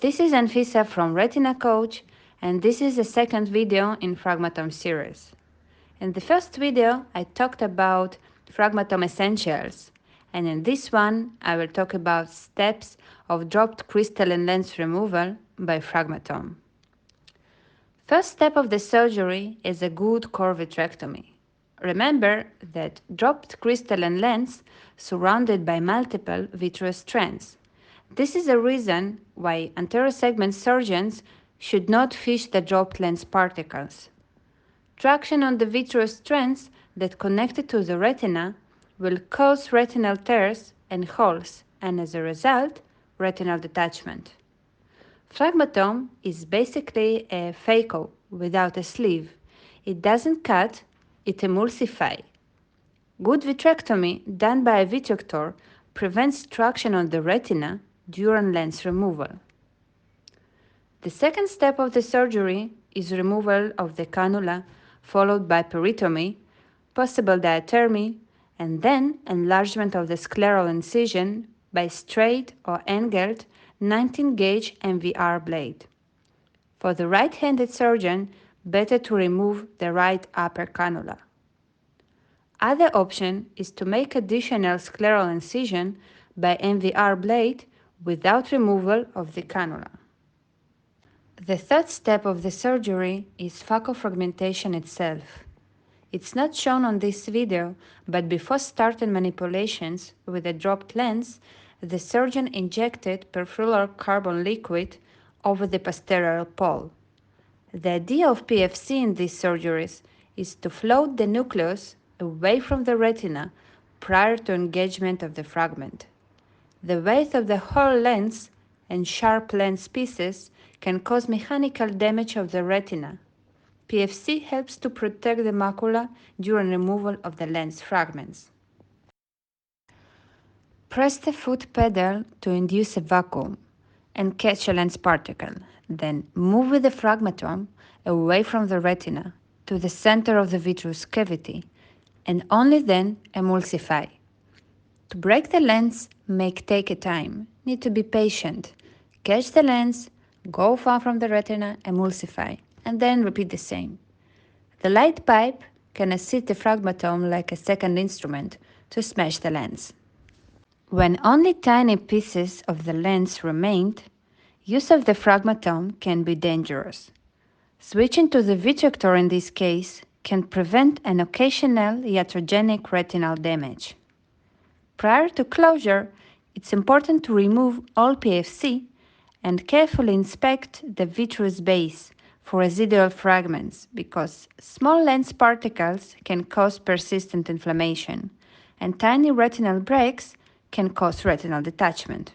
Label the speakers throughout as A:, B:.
A: This is Anfisa from Retina Coach, and this is the second video in Fragmatome series. In the first video, I talked about Fragmatome essentials, and in this one, I will talk about steps of dropped crystalline lens removal by Fragmatome. First step of the surgery is a good core vitrectomy. Remember that dropped crystalline lens surrounded by multiple vitreous strands. This is a reason why anterior segment surgeons should not fish the dropped lens particles. Traction on the vitreous strands that connected to the retina will cause retinal tears and holes, and as a result, retinal detachment. Fragmatome is basically a phaco without a sleeve. It doesn't cut, it emulsifies. Good vitrectomy done by a vitrector prevents traction on the retina during lens removal. The second step of the surgery is removal of the cannula, followed by peritomy, possible diathermy, and then enlargement of the scleral incision by straight or angled 19-gauge MVR blade. For the right-handed surgeon, better to remove the right upper cannula. Other option is to make additional scleral incision by MVR blade without removal of the cannula. The third step of the surgery is phacofragmentation itself. It's not shown on this video, but before starting manipulations with a dropped lens, the surgeon injected perfluorocarbon liquid over the posterior pole. The idea of PFC in these surgeries is to float the nucleus away from the retina prior to engagement of the fragment. The weight of the whole lens and sharp lens pieces can cause mechanical damage of the retina. PFC helps to protect the macula during removal of the lens fragments. Press the foot pedal to induce a vacuum and catch a lens particle. Then move with the fragmatome away from the retina to the center of the vitreous cavity, and only then emulsify. To break the lens may take a time. Need to be patient. Catch the lens, go far from the retina, emulsify, and then repeat the same. The light pipe can assist the fragmatome like a second instrument to smash the lens. When only tiny pieces of the lens remained, use of the fragmatome can be dangerous. Switching to the vitrector in this case can prevent an occasional iatrogenic retinal damage. Prior to closure, it's important to remove all PFC and carefully inspect the vitreous base for residual fragments because small lens particles can cause persistent inflammation, and tiny retinal breaks can cause retinal detachment.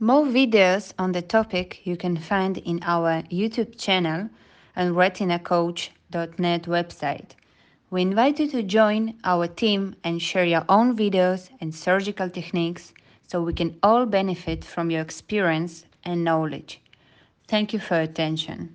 A: More videos on the topic you can find in our YouTube channel and retinacoach.net website. We invite you to join our team and share your own videos and surgical techniques so we can all benefit from your experience and knowledge. Thank you for your attention.